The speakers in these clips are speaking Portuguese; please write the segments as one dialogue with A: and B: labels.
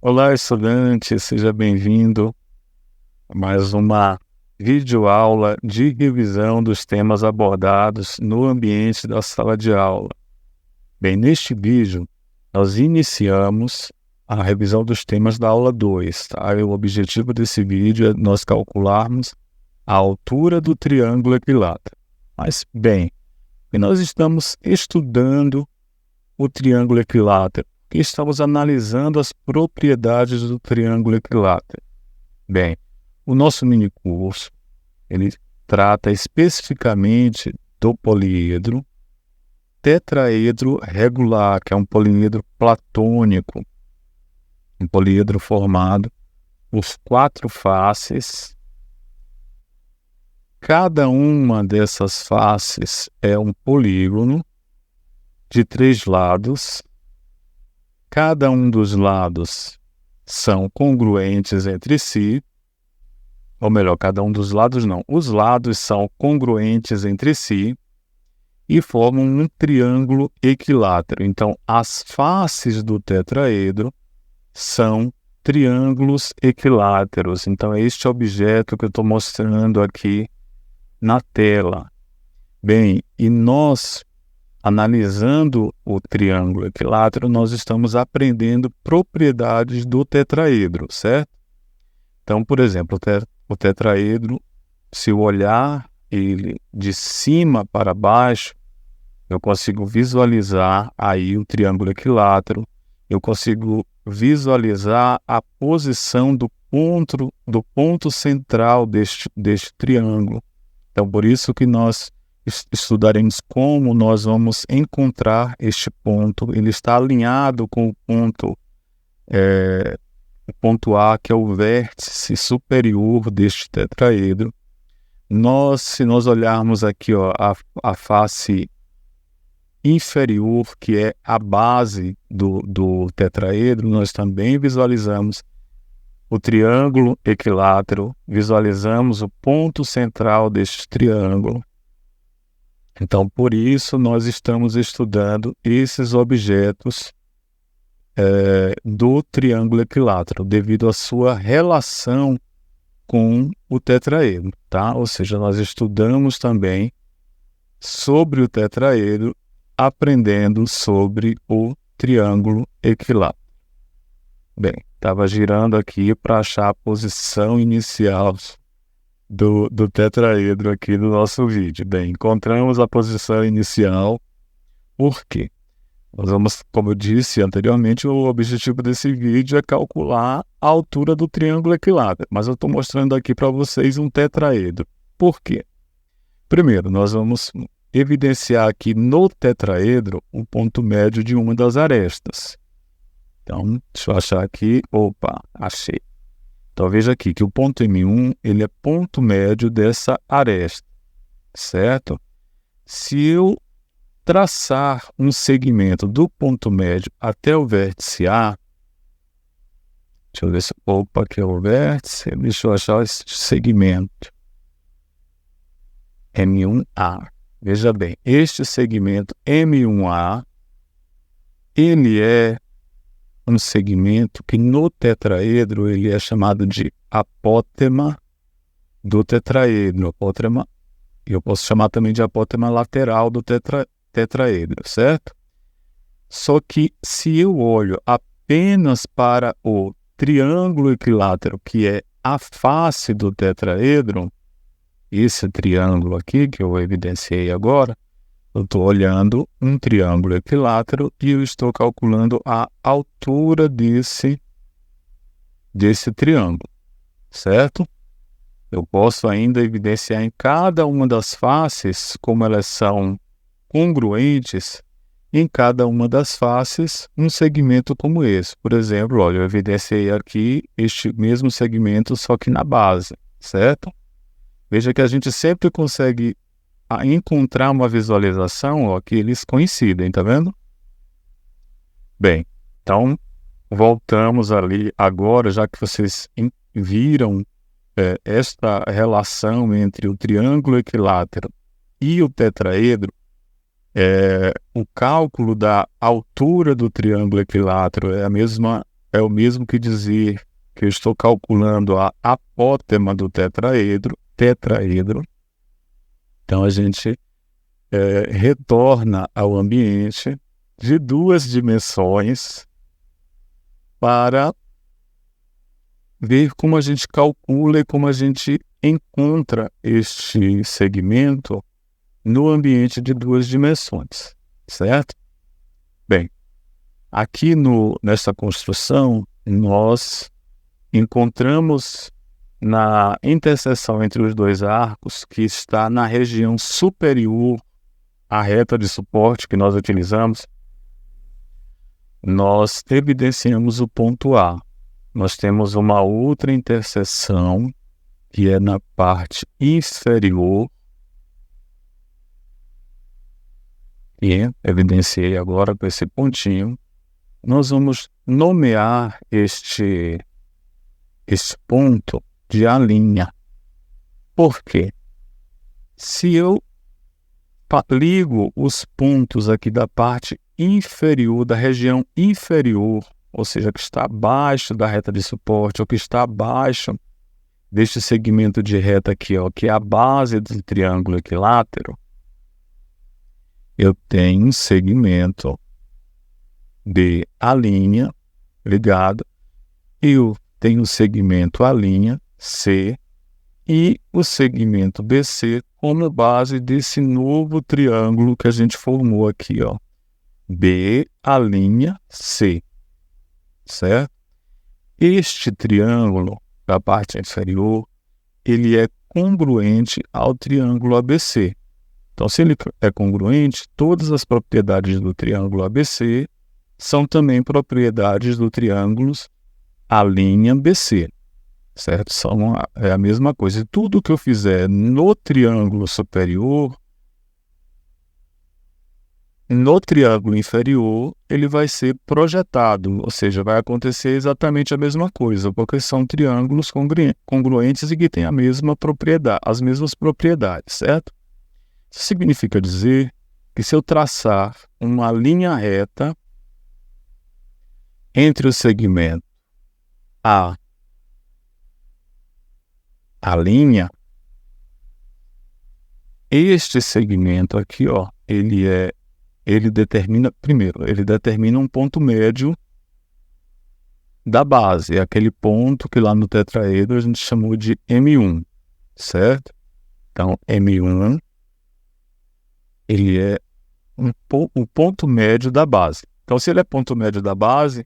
A: Olá, estudante, seja bem-vindo a mais uma videoaula de revisão dos temas abordados no ambiente da sala de aula. Bem, neste vídeo, nós iniciamos a revisão dos temas da aula 2, tá? E o objetivo desse vídeo é nós calcularmos a altura do triângulo equilátero. Mas, bem, e nós estamos estudando o triângulo equilátero, e estamos analisando as propriedades do triângulo equilátero. Bem, o nosso minicurso, ele trata especificamente do poliedro tetraedro regular, que é um poliedro platônico, um poliedro formado por 4 faces. Cada uma dessas faces é um polígono de 3 lados. Cada um dos lados são congruentes entre si, ou melhor, cada um dos lados não, os lados são congruentes entre si e formam um triângulo equilátero. Então, as faces do tetraedro são triângulos equiláteros. Então, é este objeto que eu estou mostrando aqui na tela. Bem, e nós, analisando o triângulo equilátero, nós estamos aprendendo propriedades do tetraedro, certo? Então, por exemplo, o tetraedro, se eu olhar ele de cima para baixo, eu consigo visualizar aí o triângulo equilátero, eu consigo visualizar a posição do ponto central deste triângulo. Então, por isso que nós estudaremos como nós vamos encontrar este ponto. Ele está alinhado com o ponto A, que é o vértice superior deste tetraedro. Se nós olharmos aqui, ó, a face inferior, que é a base do tetraedro, nós também visualizamos o triângulo equilátero, visualizamos o ponto central deste triângulo. Então, por isso, nós estamos estudando esses objetos do triângulo equilátero, devido à sua relação com o tetraedro, tá? Ou seja, nós estudamos também sobre o tetraedro, aprendendo sobre o triângulo equilátero. Bem, estava girando aqui para achar a posição inicial do tetraedro aqui no nosso vídeo. Bem, encontramos a posição inicial. Por quê? Nós vamos, como eu disse anteriormente, o objetivo desse vídeo é calcular a altura do triângulo equilátero, mas eu estou mostrando aqui para vocês um tetraedro. Por quê? Primeiro, nós vamos evidenciar aqui no tetraedro o ponto médio de uma das arestas. Então, deixa eu achar aqui. Opa, achei. Então, veja aqui que o ponto M1, ele é ponto médio dessa aresta, certo? Se eu traçar um segmento do ponto médio até o vértice A, deixa eu ver se... Opa, aqui é o vértice. Deixa eu achar esse segmento. M1A. Veja bem, este segmento M1A, ele é um segmento que no tetraedro ele é chamado de apótema do tetraedro. Apótema, eu posso chamar também de apótema lateral do tetraedro, certo? Só que se eu olho apenas para o triângulo equilátero, que é a face do tetraedro, esse triângulo aqui que eu evidenciei agora, eu estou olhando um triângulo equilátero e eu estou calculando a altura desse triângulo, certo? Eu posso ainda evidenciar em cada uma das faces, como elas são congruentes, em cada uma das faces um segmento como esse. Por exemplo, olha, eu evidenciei aqui este mesmo segmento, só que na base, certo? Veja que a gente sempre consegue encontrar uma visualização, ó, que eles coincidem, tá vendo? Bem, então voltamos ali agora, já que vocês viram esta relação entre o triângulo equilátero e o tetraedro, o cálculo da altura do triângulo equilátero é a mesma é o mesmo que dizer que eu estou calculando a apótema do tetraedro. Então, a gente retorna ao ambiente de 2 dimensões para ver como a gente calcula e como a gente encontra este segmento no ambiente de 2 dimensões, certo? Bem, aqui nessa construção, nós encontramos na interseção entre os 2 arcos, que está na região superior à reta de suporte que nós utilizamos, nós evidenciamos o ponto A. Nós temos uma outra interseção, que é na parte inferior, e evidenciei agora com esse pontinho. Nós vamos nomear este ponto de A'. Por quê? Se eu ligo os pontos aqui da parte inferior, da região inferior, ou seja, que está abaixo da reta de suporte, ou que está abaixo deste segmento de reta aqui, ó, que é a base do triângulo equilátero, eu tenho um segmento de A' ligado, eu tenho o segmento A' C e o segmento BC como base desse novo triângulo que a gente formou aqui, ó, B'C, certo? Este triângulo da parte inferior, ele é congruente ao triângulo ABC. Então, se ele é congruente, todas as propriedades do triângulo ABC são também propriedades do triângulo A'BC, certo? É a mesma coisa. E tudo que eu fizer no triângulo superior, no triângulo inferior, ele vai ser projetado, ou seja, vai acontecer exatamente a mesma coisa, porque são triângulos congruentes e que têm a mesma propriedade, as mesmas propriedades, certo? Isso significa dizer que se eu traçar uma linha reta entre o segmento A linha, este segmento aqui, ó, ele determina um ponto médio da base, é aquele ponto que lá no tetraedro a gente chamou de M1, certo? Então, M1, ele é o ponto médio da base. Então, se ele é ponto médio da base,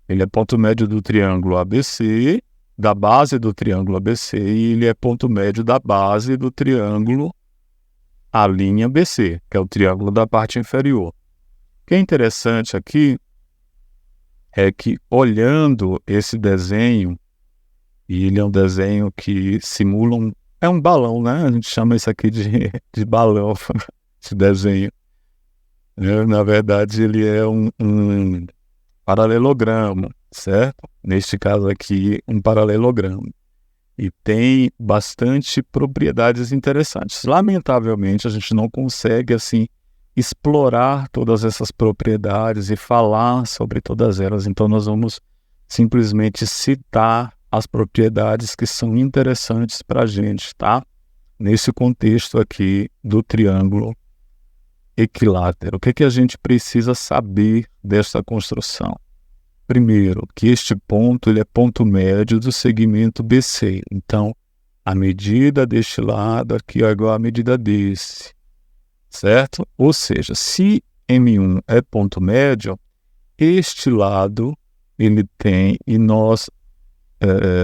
A: ele é ponto médio do triângulo ABC, da base do triângulo ABC, e ele é ponto médio da base do triângulo A'BC, que é o triângulo da parte inferior. O que é interessante aqui é que, olhando esse desenho, e ele é um desenho que simula é um balão, né? A gente chama isso aqui de balão, esse desenho. Na verdade, ele é um paralelogramo, certo? Neste caso aqui, um paralelogramo. E tem bastante propriedades interessantes. Lamentavelmente, a gente não consegue, assim, explorar todas essas propriedades e falar sobre todas elas. Então, nós vamos simplesmente citar as propriedades que são interessantes para a gente, tá? Nesse contexto aqui do triângulo equilátero. O que a gente precisa saber desta construção? Primeiro, que este ponto ele é ponto médio do segmento BC. Então, a medida deste lado aqui é igual à medida desse, certo? Ou seja, se M1 é ponto médio, este lado ele tem, e nós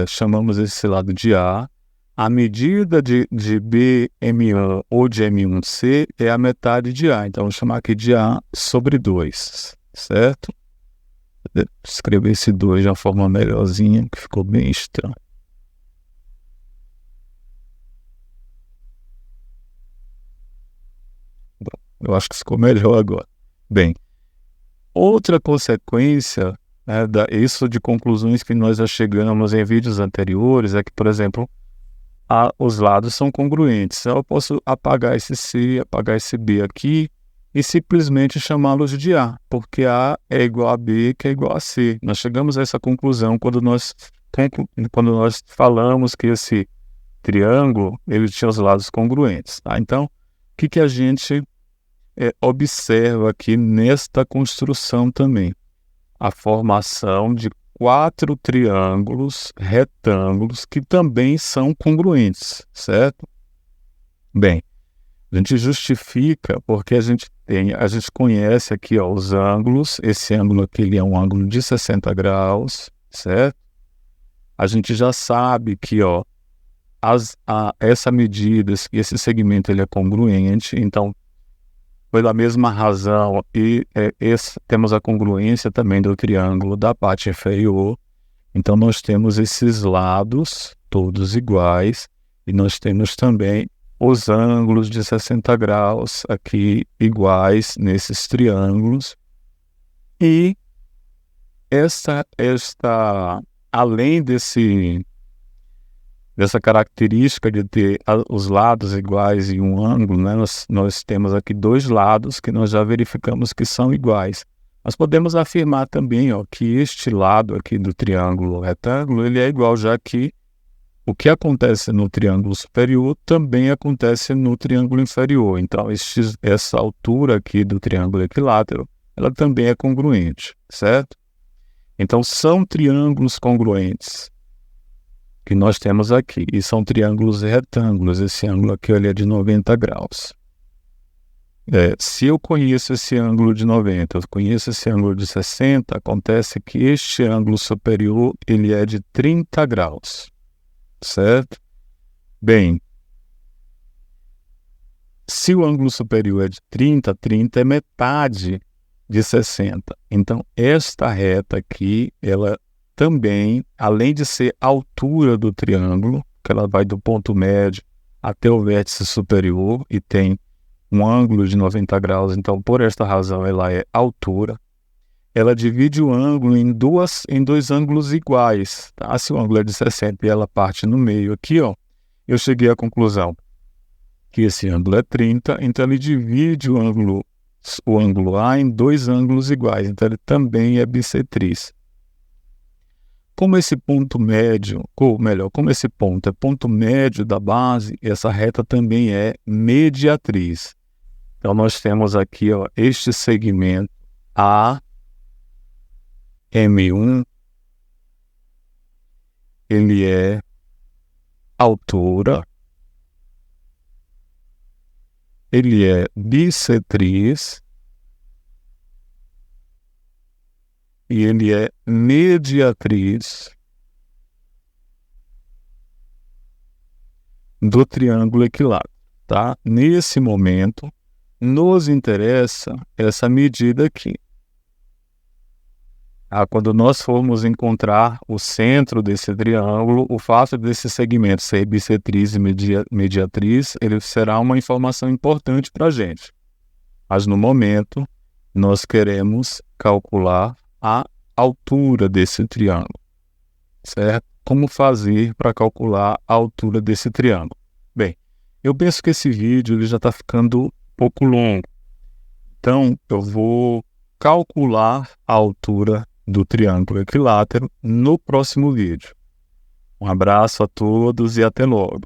A: chamamos esse lado de A, a medida de BM1 ou de M1C é a metade de A. Então, vamos chamar aqui de A sobre 2, certo? Vou escrever esse 2 de uma forma melhorzinha, que ficou bem estranho. Bom, eu acho que ficou melhor agora. Bem, outra consequência, né, isso de conclusões que nós já chegamos em vídeos anteriores, é que, por exemplo, os lados são congruentes. Eu posso apagar esse C, apagar esse B aqui, e simplesmente chamá-los de A, porque A é igual a B, que é igual a C. Nós chegamos a essa conclusão quando nós falamos que esse triângulo ele tinha os lados congruentes. Tá? Então, o que a gente observa aqui nesta construção também? A formação de 4 triângulos retângulos que também são congruentes, certo? Bem, a gente justifica porque a gente conhece aqui os ângulos. Esse ângulo aqui ele é um ângulo de 60 graus, certo? A gente já sabe que essa medida, esse segmento ele é congruente, então pela mesma razão temos a congruência também do triângulo da parte inferior. Então nós temos esses lados todos iguais e nós temos também os ângulos de 60 graus aqui iguais nesses triângulos. E além dessa característica de ter os lados iguais e um ângulo, né, nós temos aqui 2 lados que nós já verificamos que são iguais. Nós podemos afirmar também que este lado aqui do triângulo retângulo ele é igual, já que o que acontece no triângulo superior também acontece no triângulo inferior. Então, essa altura aqui do triângulo equilátero, ela também é congruente, certo? Então, são triângulos congruentes que nós temos aqui, e são triângulos retângulos. Esse ângulo aqui ele é de 90 graus. Se eu conheço esse ângulo de 90, eu conheço esse ângulo de 60, acontece que este ângulo superior ele é de 30 graus. Certo? Bem, se o ângulo superior é de 30, 30 é metade de 60. Então, esta reta aqui, ela também, além de ser a altura do triângulo, que ela vai do ponto médio até o vértice superior e tem um ângulo de 90 graus, então, por esta razão, ela é altura. Ela divide o ângulo em dois ângulos iguais. Tá? Se o ângulo é de 60 e ela parte no meio aqui, eu cheguei à conclusão que esse ângulo é 30, então ele divide o ângulo A em 2 ângulos iguais, então ele também é bissetriz. Como esse ponto médio, ou melhor, como esse ponto é ponto médio da base, essa reta também é mediatriz. Então nós temos aqui este segmento A M1, ele é altura, ele é bissetriz e ele é mediatriz do triângulo equilátero, tá? Nesse momento, nos interessa essa medida aqui. Quando nós formos encontrar o centro desse triângulo, o fato desse segmento ser bissetriz e mediatriz, ele será uma informação importante para a gente. Mas no momento, nós queremos calcular a altura desse triângulo, certo? Como fazer para calcular a altura desse triângulo? Bem, eu penso que esse vídeo ele já está ficando um pouco longo. Então, eu vou calcular a altura do triângulo equilátero no próximo vídeo. Um abraço a todos e até logo.